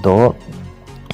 2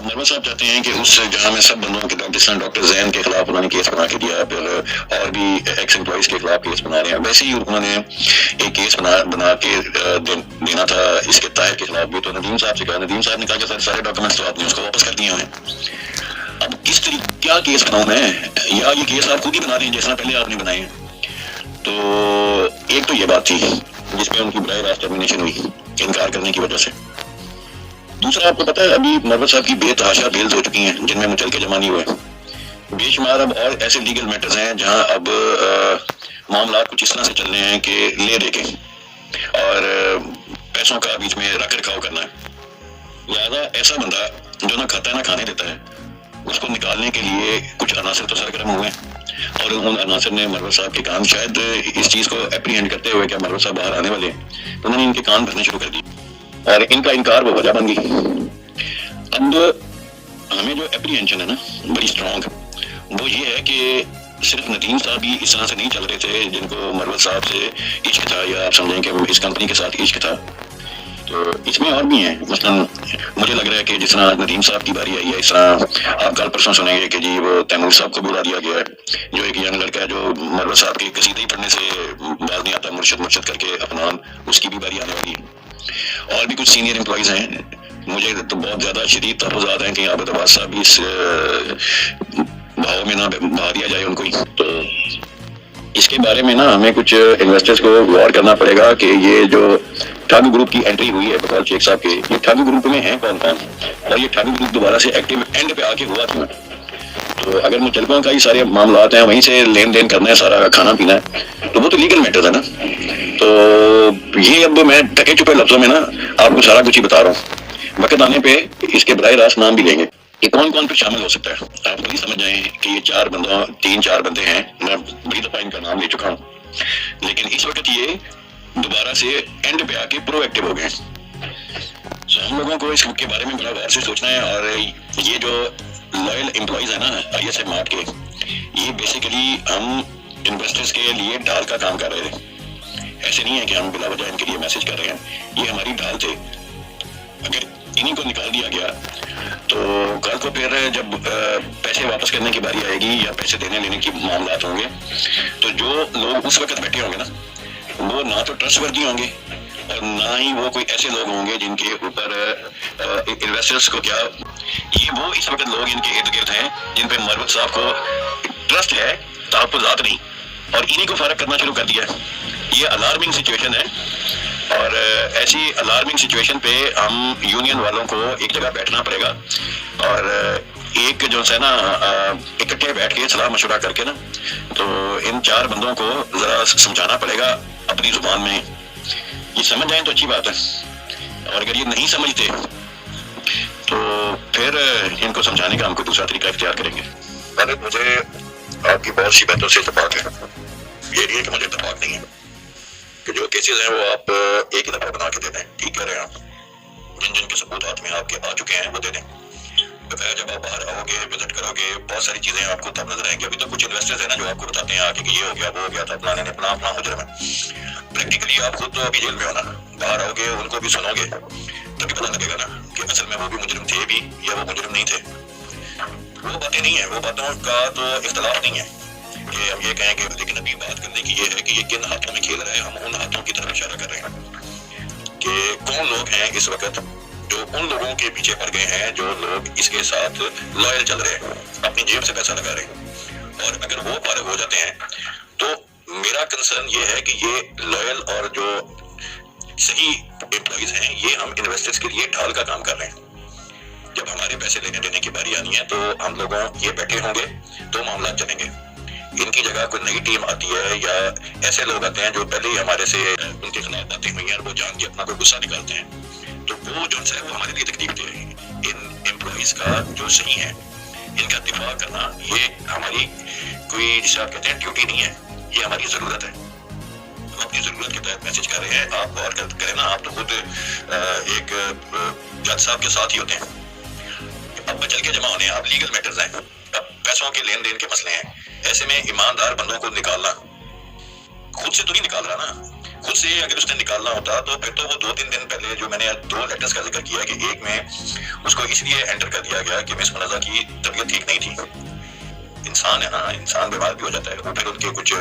اب نرول صاحب چاہتے ہیں کہ اس جہاں میں سب بندوں کے ڈاکٹر زین کے خلاف انہوں نے کیس بنا کے دیا، پھر اور بھی ایکس امپلائیز کے خلاف کیس بنا رہے ہیں، ویسے ہی انہوں نے ایک کیس بنا کے دینا تھا اس کے طاہر کے خلاف بھی. تو ندیم صاحب سے کہا، ندیم صاحب نے کہا کہ سر سارے ڈاکومنٹس تو آپ نے اس کو واپس کر دیے ہیں. اب کس طریقے کیا کیس بناؤں میں، یا یہ کیس آپ خود ہی بنا رہے ہیں جیسا پہلے آپ نے بنائے ہیں؟ تو ایک تو یہ بات تھی جس پہ ان کی براہ راست ٹرمینیشن ہوئی انکار کرنے کی وجہ سے. دوسرا، آپ کو پتا ہے ابھی نرول صاحب کی بے تحاشا بیلز ہو چکی ہیں جن میں مچل کے جمع نہیں ہوئے. بے شمار اب اور ایسے لیگل میٹرز ہیں جہاں اب معاملات کچھ اس طرح سے چل رہے ہیں کہ لے دے کے اور پیسوں کا بیچ میں رکھ رکھاؤ کرنا ہے. لہٰذا ایسا بندہ جو نہ کھاتا ہے نہ کھانے دیتا ہے، اس کو نکالنے کے لیے کچھ عناصر تو سرگرم ہوئے ہیں، اور ان عناصر نے مرول صاحب کے کان، شاید اس چیز کو اپریہینڈ کرتے ہوئے کہ مرول صاحب باہر آنے والے ہیں، تو انہوں نے ان کے کان بھرنے شروع کر دی اور ان کا انکار وہ وجہ بن گئی. اب ہمیں جو اپریہینشن ہے نا بڑی اسٹرانگ، وہ یہ ہے کہ صرف ندیم صاحب ہی اس طرح سے نہیں چل رہے تھے جن کو مرول صاحب سے عشق تھا، یا آپ سمجھیں کہ اس کمپنی کے ساتھ عشق تھا. تو اس میں اور بھی ہیں، مثلا مجھے لگ رہا ہے کہ جس طرح ندیم صاحب کی باری آئی ہے، اس طرح آپ کل پرسوں سنیں گے کہ جی وہ تیمور صاحب کو بلا دیا گیا ہے، جو ایک ینگ لڑکا ہے جو مرول صاحب کے قصیدے ہی پڑھنے سے باز نہیں آتا، مرشد مرشد کر کے اپنا، اس کی بھی باری آنے والی ہے. اور بھی کچھ سینئر امپلائیز ہیں، مجھے تو بہت زیادہ شدید تحفظات ہیں کہ عابد عباس صاحب بھی اس بھاؤ میں نہ بہا دیا جائے ان کو ہی. تو اس کے بارے میں نا ہمیں کچھ انویسٹرز کو غور کرنا پڑے گا کہ یہ جو ٹھگ گروپ کی انٹری ہوئی ہے بطور شیخ صاحب کے، یہ ٹھگ گروپ میں ہیں کون کون، اور یہ ٹھگ گروپ دوبارہ سے ایکٹیو اینڈ پہ آ کے ہوا کیوں؟ تو اگر متعلقوں کا ہی سارے معاملات ہیں، وہیں سے لین دین کرنا ہے، سارا کھانا پینا ہے، تو وہ تو لیگل میٹر ہے نا. تو یہ اب میں ٹکے چپے لفظوں میں نا آپ کو سارا کچھ ہی بتا رہا ہوں، وقت آنے پہ اس کے براہ راست نام بھی لیں گے کہ کون کون پہ شامل ہو سکتا ہے. آپ بڑی سمجھ جائیں کہ یہ تین چار بندے ہیں، میں بڑی دفعہ ان کا نام لے چکا ہوں، لیکن اس وقت یہ دوبارہ سے اینڈ پہ آ کے پرو ایکٹیو ہو گئے ہیں. ہم لوگوں کو اس کے بارے میں بڑا غور سے سوچنا ہے. اور یہ جو لائل امپلائیز ہیں نا آئی ایس ایم مارٹ کے، یہ بیسیکلی ہم انویسٹرز کے لیے ڈھال کا کام کر رہے تھے. ایسے نہیں ہے کہ ہم بلا وجہ ان کے لیے میسج کر رہے ہیں، یہ ہماری ڈھال تھے. اگر انہیں کو نکال دیا گیا تو کل کو پھر جب پیسے واپس کرنے کی باری آئے گی یا پیسے دینے لینے کی معاملات ہوں گے، تو جو لوگ اس وقت بیٹھے ہوں گے نا، وہ نہ تو ٹرسٹ وردی ہوں گے اور نہ ہی وہ کوئی ایسے لوگ ہوں گے جن کے اوپر انویسٹرز کو کیا، یہ وہ اس وقت لوگ ان کے ارد گرد ہیں جن پہ مرول صاحب کو ٹرسٹ ہے، تحفظات نہیں، اور انہیں کو فارغ کرنا شروع کر دیا. یہ الارمنگ سچویشن ہے، اور ایسی الارمنگ سچویشن پہ ہم یونین والوں کو ایک جگہ بیٹھنا پڑے گا، اور ایک جو ہے نا اکٹھے بیٹھ کے صلاح مشورہ کر کے نا، تو ان چار بندوں کو ذرا سمجھانا پڑے گا اپنی زبان میں. یہ سمجھ جائیں تو اچھی بات ہے، اور اگر یہ نہیں سمجھتے تو پھر ان کو سمجھانے کا ہم کو دوسرا طریقہ اختیار کریں گے. مجھے آپ کی بہت سی باتوں سے اتفاق ہے، یہ نہیں ہے کہ مجھے اتفاق نہیں ہے کہ جو کیسز ہیں وہ آپ ایک ہی دفعہ بنا کے دے دیں. ٹھیک کہہ رہے ہیں آپ، جن کے ثبوت ہاتھ میں آپ کے آ چکے ہیں وہ دے دیں. بتایا جب آپ باہر آؤ گے، وزٹ کرو گے، بہت ساری چیزیں آپ کو تب نظر آئیں گی. ابھی تو کچھ انویسٹرز ہیں نا جو آپ کو بتاتے ہیں آگے کہ یہ ہو گیا وہ ہو گیا تھا، فلانے نے اپنا مجرم ہے. پریکٹیکلی آپ خود تو ابھی جیل میں ہونا، باہر آؤ گے ان کو بھی سنو گے تبھی پتہ لگے گا نا کہ اصل میں وہ بھی مجرم تھے بھی یا وہ مجرم نہیں تھے. وہ باتیں نہیں ہیں، وہ باتوں کا تو اختلاف نہیں ہے کہ ہم یہ کہیں کہ، لیکن ابھی بات کرنے کی یہ ہے کہ یہ کن ہاتھوں میں کھیل رہا ہے. ہم ان ہاتھوں کی طرف اشارہ کر رہے ہیں کہ کون لوگ ہیں اس وقت جو ان لوگوں کے پیچھے پڑ گئے ہیں، جو لوگ اس کے ساتھ لائل چل رہے ہیں، اپنی جیب سے پیسہ لگا رہے ہیں. اور اگر وہ فارغ ہو جاتے ہیں تو میرا کنسرن یہ ہے کہ یہ لائل اور جو صحیح امپلائیز ہیں، یہ ہم انویسٹرز کے لیے ڈھال کا کام کر رہے ہیں. جب ہمارے پیسے لینے دینے کی باری آنی ہے تو ہم لوگوں یہ بیٹھے ہوں گے تو معاملات چلیں گے. ان کی جگہ کوئی نئی ٹیم آتی ہے یا ایسے لوگ آتے ہیں جو پہلے ہی ہمارے سے ان کے خلاف باتیں ہوئی ہیں اور وہ جان کے اپنا کوئی غصہ نکالتے ہیں، تو وہ جو ہے وہ ہمارے لیے تکلیف دے رہے ہیں. ان امپلائیز کا جو صحیح ہے ان کا دفاع کرنا یہ ہماری کوئی جسے آپ کہتے ہیں ڈیوٹی نہیں ہے، یہ ہماری ضرورت ہے. ہم اپنی ضرورت کے تحت میسج کر رہے ہیں. آپ غور کریں نا، آپ تو خود ایک جج صاحب کے ساتھ ہی ہوتے ہیں. اب بچل کے جمع ہونے ہیں، اب لیگل میٹرز ہیں، اب پیسوں کے لین دین کے مسئلے ہیں. ایسے میں ایماندار بندوں کو نکالنا خود سے تو نہیں نکال رہا نا، خود سے اگر اس نے نکالنا ہوتا تو پھر تو وہ 2-3 دن پہلے جو میں نے 2 لیٹرز کا ذکر کیا کہ ایک میں اس کو اس لیے انٹر کر دیا گیا کہ مس منازہ کی طبیعت ٹھیک نہیں تھی. انسان ہے نا, انسان بیمار بھی ہو جاتا ہے. اور پھر ان کے کچھ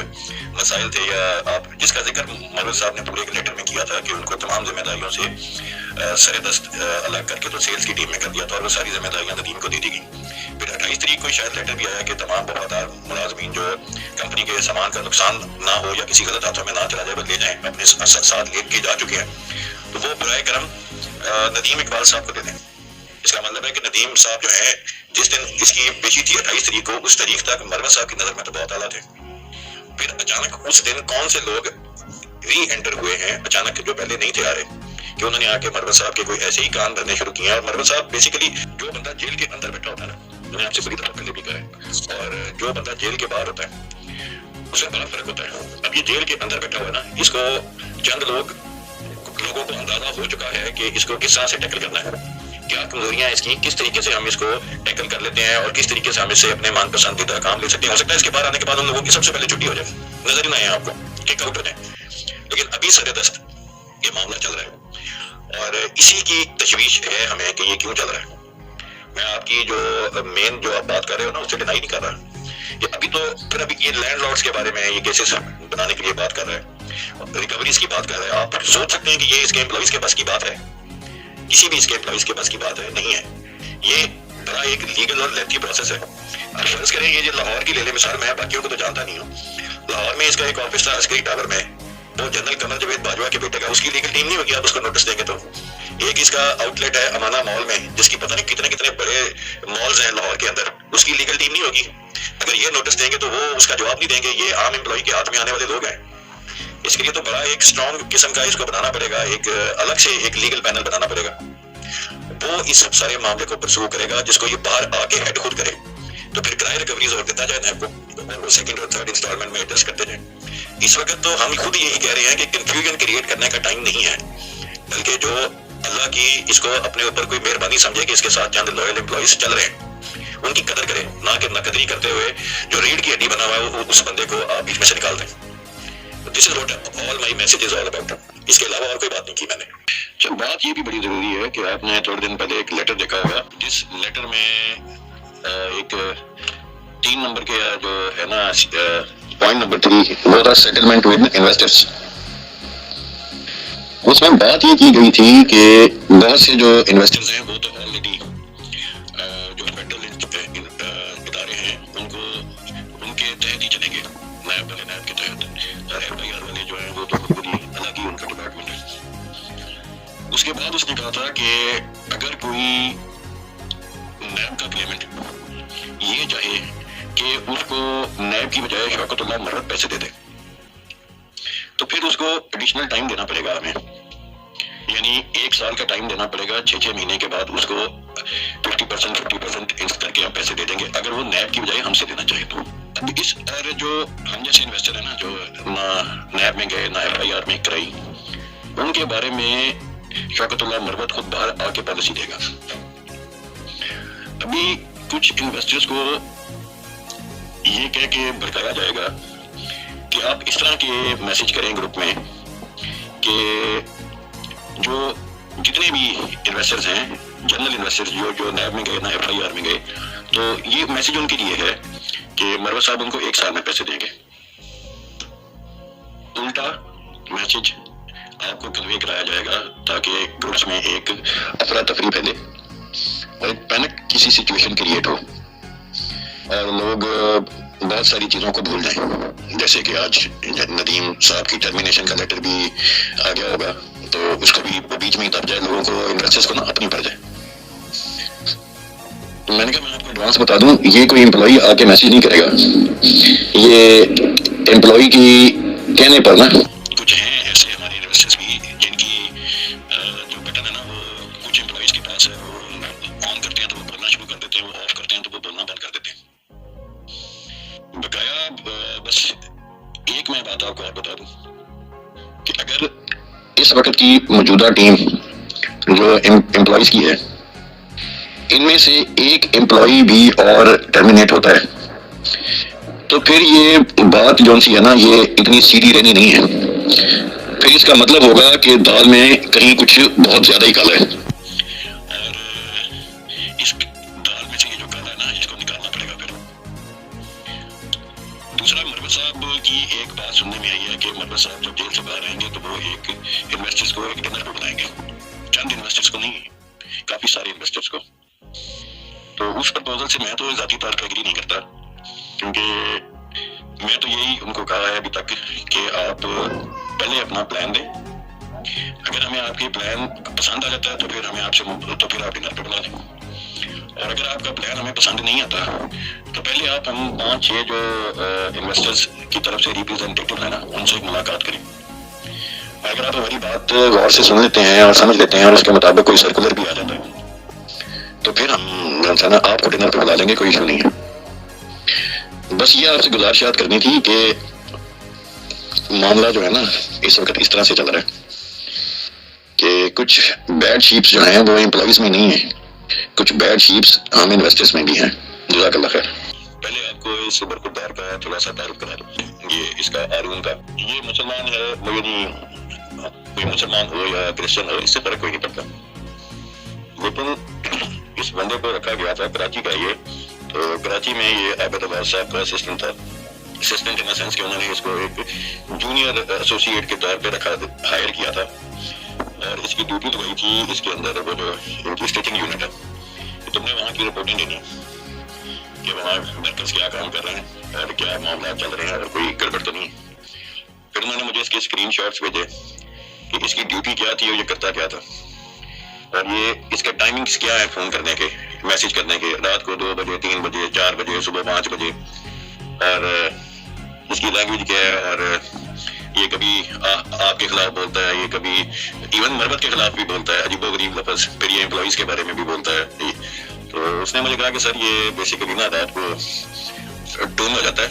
مسائل تھے, یا آپ جس کا ذکر مروز صاحب نے پورے ایک لیٹر میں کیا تھا کہ ان کو تمام ذمہ داریوں سے سر دست الگ کر کے تو سیلز کی ٹیم میں کر دیا تھا, اور وہ ساری ذمہ داریاں ندیم کو دے دی گئی. پھر 28 تاریخ کو شاید لیٹر بھی آیا کہ تمام وفادار ملازمین جو کمپنی کے سامان کا نقصان نہ ہو یا کسی غلط ہاتھوں میں نہ چلا جائے وہ لے جائیں, اپنے ساتھ لے کے جا چکے ہیں. تو وہ برائے کرم ندیم اقبال صاحب کو دے دیں. اس کا مطلب ہے کہ ندیم صاحب جو ہیں جس دن اس کی پیشی تھی 28 تاریخ کو, اس تاریخ تک مروز صاحب کی نظر میں تو بہت اعلیٰ تھے. پھر اچانک اس دن کون سے لوگ ری انٹر ہوئے ہیں اچانک جو پہلے نہیں تھے آ رہے, کہ انہوں نے آ کے مروز صاحب کے کوئی ایسے ہی کان بھرنے شروع کیے. اور مروز صاحب بیسیکلی جو بندہ جیل کے اندر بیٹھا ہوتا ہے نا, میں نے آپ سے بڑی دفعہ پہلے بھی کہا ہے, اور جو بندہ جیل کے باہر ہوتا ہے اس میں بڑا فرق ہوتا ہے. اب یہ جیل کے اندر بیٹھا ہوا ہے نا, اس کو چند لوگوں کو اندازہ ہو چکا ہے کہ اس کو کس طرح سے ٹیکل کرنا ہے, کیا کمزوریاں ہیں اس کی, کس طریقے سے ہم اس کو ٹیکل کر لیتے ہیں, اور کس طریقے سے ہم اس سے اپنے من پسندیدہ کام لے سکتے ہیں. ہو سکتا ہے اس کے باہر آنے کے بعد ان لوگوں کی سب سے پہلے چھٹی ہو جائے, نظر ہی نہ آئے آپ کو, کک آؤٹ ہو جائے. لیکن ابھی سر دست یہ معاملہ چل رہا ہے, اور اسی کی تشویش ہے ہمیں کہ یہ کیوں چل رہا ہے. میں آپ کی جو مین جو آپ بات کر رہے ہو نا اس سے ڈینائی نہیں کر رہا. یہ ابھی تو پھر ابھی یہ لینڈ لارڈس کے بارے میں یہ کیسز بنانے کے لیے بات کر رہا ہے, ریکوریز کی بات کر رہا ہے. آپ سوچ سکتے ہیں کہ یہ اس کے امپلائیز کے بس کی بات ہے, کسی بھی اس کے امپلائیز کے بس کی بات ہے نہیں ہے. یہ بڑا ایک لیگل اور لیتھی پروسیس ہے. اب فرض کریں یہ جو لاہور کی لے لے مثال, میں باقیوں کو تو جانتا نہیں ہوں, لاہور میں اس کا ایک آفس تھا عسکری ٹاور میں, وہ جنرل قمر جاوید باجوہ کے بیٹے کا, اس کی لیگل ٹیم نہیں ہوگی آپ اس کو نوٹس دیں گے تو. ایک اس کا آؤٹ لیٹ ہے امانہ مال میں, جس کی پتہ نہیں کتنے بڑے مالز ہیں لاہور کے اندر, اس کی لیگل ٹیم نہیں ہوگی. اگر یہ نوٹس دیں گے تو وہ اس کا جواب نہیں دیں گے. یہ عام امپلائی کے ہاتھ میں آنے والے لوگ ہیں. اس کے لیے تو بڑا ایک اسٹرانگ قسم کا اس کو بنانا پڑے گا, ایک الگ سے ایک لیگل پینل بنانا پڑے گا. وہ اس سارے معاملے کو پرسو کرے گا, جس کو یہ باہر آ کے ہیڈ خود کرے. تو پھر کرائے ریکوریز اور دیتا جائے نیب کو, اور وہ سیکنڈ اور تھرڈ انسٹالمنٹ میں ایڈجسٹ کرتے جائیں. اس وقت تو ہم خود یہی کہہ رہے ہیں کہ کنفیوژن کریٹ کرنے کا ٹائم نہیں ہے, بلکہ جو اللہ کی اس کو اپنے اوپر کوئی مہربانی سمجھے کہ اس کے ساتھ چند لوئل امپلائیز چل رہے ہیں, ان کی قدر کرے, نہ کہ نقدری کرتے ہوئے جو ریڑھ کی ہڈی بنا ہوا ہے وہ اس بندے کو آپ بیچ میں سے نکال دیں. This is what all my message is all about. اس کے علاوہ اور کوئی بات نہیں کی میں نے. اچھا, بات یہ بھی بڑی ضروری ہے کہ آپ نے تھوڑے دن پہلے ایک لیٹر دیکھا ہوگا, جس لیٹر میں ایک 3 نمبر کے جو ہے نا پوائنٹ نمبر 3 وہ تھا سیٹلمنٹ ود انویسٹرز. اس میں بات یہ کی گئی تھی کہ بہت سے جو انویسٹرز ہیں وہ تو آلریڈی جو فیڈرل ادارے ہیں ان کو ان کے تحت ہی چلیں گے, نیب والے نیب کے تحت, اور FIR والے جو ہیں وہ تو خود ہی الگ ہی ان کا ڈپارٹمنٹ ہے. اس کے بعد اس نے کہا تھا کہ اگر کوئی نیب کا کلیمنٹ یہ چاہے کہ اس کو نیب کی بجائے شوکت اللہ مرد پیسے دے دے, تو پھر اس کو ایڈیشنل ٹائم دینا پڑے گا ہمیں, یعنی 1 سال کا ٹائم دینا پڑے گا. 6 مہینے کے بعد اس کو 50% انسٹ کر کے ہم پیسے دے دیں گے, اگر وہ نیب کی بجائے ہم سے دینا چاہے تو. اب اس اور جو ہم جیسے انویسٹر ہیں نا, جو نہ نیب میں گئے نہ FIR میں کرائی, ان کے بارے میں شوکت اللہ مروت خود باہر آ کے پالیسی دے گا. ابھی کچھ انویسٹرز کو یہ کہہ کے بھڑکایا جائے گا کہ آپ اس طرح کے میسج کریں گروپ میں کہ جو جتنے بھی انویسٹرز ہیں, جنرل انویسٹرز جو نیب میں گئے نہ FIR میں گئے, تو یہ میسج ان کے لیے ہے کہ مروت صاحب ان کو 1 سال میں پیسے دیں گے. الٹا میسج آپ کو کنوے کرایا جائے گا تاکہ گروپس میں ایک افراتفری پھیلے اور ایک پینک کسی سچویشن کریٹ ہو, اور لوگ بہت ساری چیزوں کو بھول جائیں. جیسے کہ آج ندیم صاحب کی ٹرمینیشن کا لیٹر بھی آ گیا ہوگا, تو اس کو بھی بیچ میں ہی دب جائے, لوگوں کو انویسٹرز کو نا اپنی پڑ جائے. تو میں نے کہا میں آپ کو ایڈوانس بتا دوں, یہ کوئی امپلائی آ کے میسج نہیں کرے گا. یہ امپلائی کی کہنے پر نا کچھ ہیں ایسے ہمارے انویسٹرز بھی جن کی جو بٹن ہے نا وہ کچھ امپلائیز کے پاس ہے, وہ آن کرتے ہیں تو وہ بولنا شروع کر دیتے ہیں, وہ آف کرتے ہیں تو وہ بولنا بند کر دیتے ہیں. بقایا بس ایک میں بات آپ کو اور بتا دوں کہ اگر اس وقت کی موجودہ ٹیم جو امپلائیز کی ہے, ان میں سے ایک امپلائی بھی اور ٹرمینیٹ ہوتا ہے, تو پھر یہ بات جو سی ہے نا یہ اتنی سیدھی رہنی نہیں ہے. پھر اس کا مطلب ہوگا کہ دال میں کہیں کچھ بہت زیادہ ہی کالا ہے، اور اس دال میں سے یہ جو کالا ہے نا، اس کو نکالنا پڑے گا۔ پھر دوسرا، مروت صاحب کی ایک بات سننے میں آئی ہے کہ مروت صاحب جب جیل سے باہر آئیں گے تو وہ ایک انویسٹرز کو ایک ڈنر پہ بلائیں گے، چند انویسٹرز کو نہیں، کافی سارے انویسٹرز کو۔ تو اس پرپوزل سے میں تو ذاتی طور پر ایگری نہیں کرتا، کیونکہ میں تو یہی ان کو کہا ہے ابھی تک کہ آپ پہلے اپنا پلان دیں، اگر ہمیں آپ کے پلان پسند آ جاتا ہے تو پھر ہمیں آپ ڈنر پہ بلا لیں، اور اگر آپ کا پلان ہمیں پسند نہیں آتا تو پہلے آپ ہم 5-6 جو انویسٹرز کی طرف سے ریپرزینٹیٹیو ہیں نا، ان سے ملاقات کریں۔ اگر آپ ہماری بات غور سے سن لیتے ہیں اور سمجھ لیتے ہیں اور اس کے مطابق کوئی سرکولر بھی آ جاتا ہے تو پھر ہم آپ کو ڈنر پہ بلا لیں گے، کوئی ایشو نہیں ہے۔ بس یہ آپ سے گزارشات کرنی تھی کہ معاملہ جو ہے نا اس وقت اس طرح سے چل رہا ہے کہ کچھ بیڈ شیپس جو ہیں وہ امپلائیز میں نہیں ہیں، کچھ بیڈ شیپس عام انویسٹرز میں بھی ہیں۔ جزاک اللہ خیر۔ پہلے آپ کو اس برخوردار کا تھوڑا سا تعارف کرا دوں، یہ اس کا ہارون کا، یہ مسلمان ہے، مگر کوئی مسلمان ہو یا کرسچن ہو اس سے فرق کوئی نہیں پڑتا، لیکن اس بندے کو رکھا گیا تھا کراچی کا، یہ تو کراچی میں یہ عابد آباد صاحب کا اسسٹنٹ تھا، اسسٹنٹ ان سینس کہ انہوں نے اس کو ایک جونیئر ایسوسیٹ کے طور پہ ہائر کیا تھا، اور اس کی ڈیوٹی لگائی تھی اس کے اندر وہ جو ان کی اسٹیچنگ یونٹ ہے، کہ تم نے وہاں کی رپورٹیں دینی کہ وہاں ورکرز کیا کام کر رہے ہیں اور کیا معاملات چل رہے ہیں اور کوئی گڑبڑ تو نہیں۔ پھر انہوں نے مجھے اس کے اسکرین شاٹس بھیجے کہ اس کی ڈیوٹی کیا تھی اور یہ کرتا کیا تھا، اور یہ اس کے ٹائمنگز کیا ہیں فون کرنے کے، میسج کرنے کے، رات کو 2 بجے 3 بجے 4 بجے صبح 5 بجے، اور اس کی لینگویج کیا ہے، اور یہ کبھی آپ کے خلاف بولتا ہے، یہ کبھی ایون مروت کے خلاف بھی بولتا ہے، عجیب و غریب لفظ، پھر یہ امپلائیز کے بارے میں بھی بولتا ہے۔ تو اس نے مجھے کہا کہ سر یہ بیسیکلی نا رات کو ٹون ہو جاتا ہے،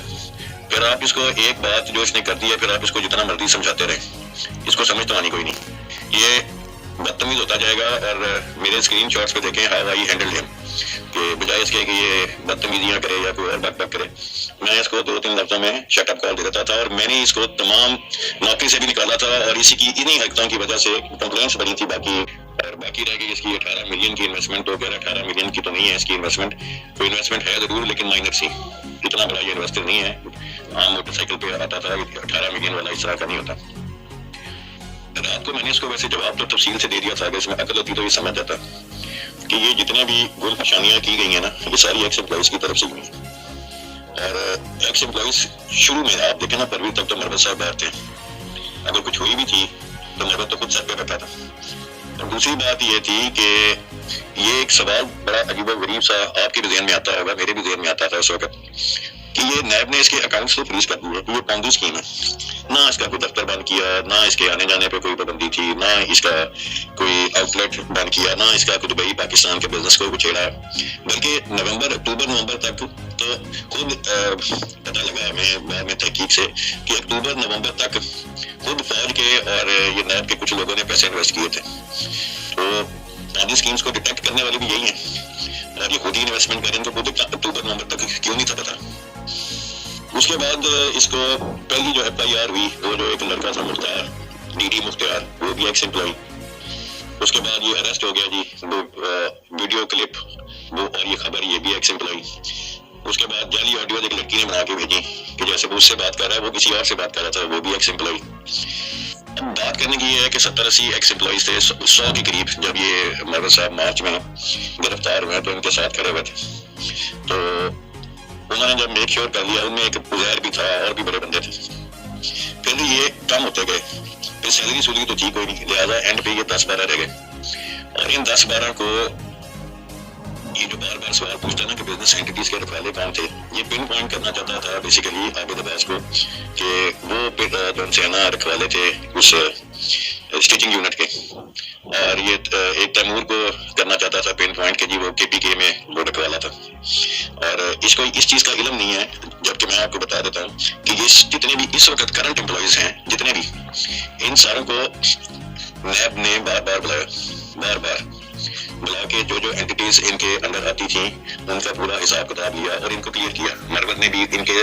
پھر آپ اس کو ایک بات جو اس نے کر دی ہے پھر آپ اس کو جتنا مرضی سمجھاتے رہیں، اس کو سمجھ تو آنی کوئی نہیں، یہ بدتمیز ہوتا جائے گا۔ اور میرے اسکرین شاٹس پہ دیکھیں ہاؤ آئی ہینڈلڈ ہم، کہ بجائے اس کے کہ یہ بدتمیزیاں کرے یا کوئی اور بک بک کرے، میں اس کو 2-3 لفظوں میں شٹ اپ کال دے دیتا تھا، اور میں نے اس کو تمام نوکری سے بھی نکالا تھا، اور اسی کی انہی حرکتوں کی وجہ سے کمپلینٹس بنی تھی باقی رہ گئی اس کی 18 ملین کی انویسٹمنٹ ہو گیا۔ 18 ملین کی تو نہیں ہے اس کی انویسٹمنٹ، کوئی انویسٹمنٹ ہے ضرور لیکن مائنر سی، اتنا بڑا یہ انویسٹر نہیں ہے، عام موٹر سائیکل پہ آتا تھا، 18 ملین والا اس طرح کا نہیں ہوتا۔ رات کو میں نے اس کو ویسے جواب تو تفصیل سے دے دیا تھا کہ اس میں عقل ہوتی تو یہ سمجھ جاتا کہ یہ جتنے بھی گل فشانیاں کی گئی ہیں نا یہ ساری ایکس امپلائیز کی طرف سے ہوئی ہیں، اور ایکس امپلائیز شروع میں آپ دیکھیں نا 15ویں تک تو مروت صاحب باہر تھے، اگر کچھ ہوئی بھی تھی تو مروت تو خود سر پہ بیٹھا تھا۔ دوسری بات یہ تھی کہ یہ ایک سوال بڑا عجیب و غریب سا آپ کے بھی ذہن میں آتا ہوگا، میرے بھی ذہن میں آتا تھا اس وقت، کہ یہ نیب نے اس کے اکاؤنٹس کو فریز کر دیے، یہ پونزی اسکیم ہے، نہ اس کا کوئی دفتر بند کیا، نہ اس کے آنے جانے پہ کوئی پابندی تھی، نہ اس کا کوئی آؤٹ لیٹ بند کیا، نہ اس کا کوئی دبئی پاکستان کے بزنس کو چھیڑا، بلکہ نومبر تک تو خود پتہ لگا ہمیں بعد میں تحقیق سے کہ نومبر تک خود فوج کے اور یہ نیب کے کچھ لوگوں نے پیسے انویسٹ کیے تھے۔ تو پونزی اسکیمس کو ڈیٹیکٹ کرنے والے بھی یہی ہیں، اور یہ خود ہی انویسٹمنٹ کریں تو خود نومبر تک کیوں نہیں تھا پتا۔ اس کے بعد اس کو پہلی جو FIR ہوئی وہ جو ایک لڑکا تھا مختار DD مختار، وہ بھی ایکس امپلائی، اس کے بعد یہ اریسٹ ہو گیا جی، وہ ویڈیو کلپ وہ اور یہ خبر یہ بھی ایکس امپلائی، اس کے بعد جعلی آڈیو ایک لڑکی نے بنا کے بھیجی کہ جیسے وہ اس سے بات کر رہا ہے وہ کسی اور سے بات کر رہا تھا، وہ بھی ایکس امپلائی۔ اب بات کرنے کی یہ ہے کہ 70-80 ایکس امپلائیز تھے، 100 کے قریب جب یہ مروت صاحب مارچ میں گرفتار ہوئے تو ان کے ساتھ کھڑے ہوئے تھے، تو انہوں نے جب میک شیور کر لیا، ان میں ایک عزیر بھی تھا اور بھی بڑے بندے تھے، پھر یہ کم ہوتے گئے، پھر سیلری سولی تو تھی کوئی نہیں، لہٰذا اینڈ پہ یہ 10-12 رہ گئے، اور ان 10-12 کو یہ جو بار بار سوال پوچھتا ہے نا کہ بزنس اینٹیز کے رکھوالے کون تھے، یہ پن پوائنٹ کرنا چاہتا تھا بیسیکلی عابد عباس کو کہ وہ جو ان سے نا رکھوالے تھے اس اسٹیچنگ یونٹ کے، اور یہ ایک تیمور کو کرنا چاہتا تھا پن پوائنٹ کہ جی وہ KPK میں وہ رکھوالا تھا، اور اس کو اس چیز کا علم نہیں ہے، جبکہ میں آپ کو بتا دیتا ہوں کہ یہ جتنے بھی اس وقت کرنٹ امپلائیز ہیں جتنے بھی، ان ساروں کو نیب نے بار بار بلا کے جو اینٹیز ان کے انڈر آتی تھیں ان کا پورا حساب کتاب لیا اور ان کو کلیئر کیا۔ مروت نے بھی ان کے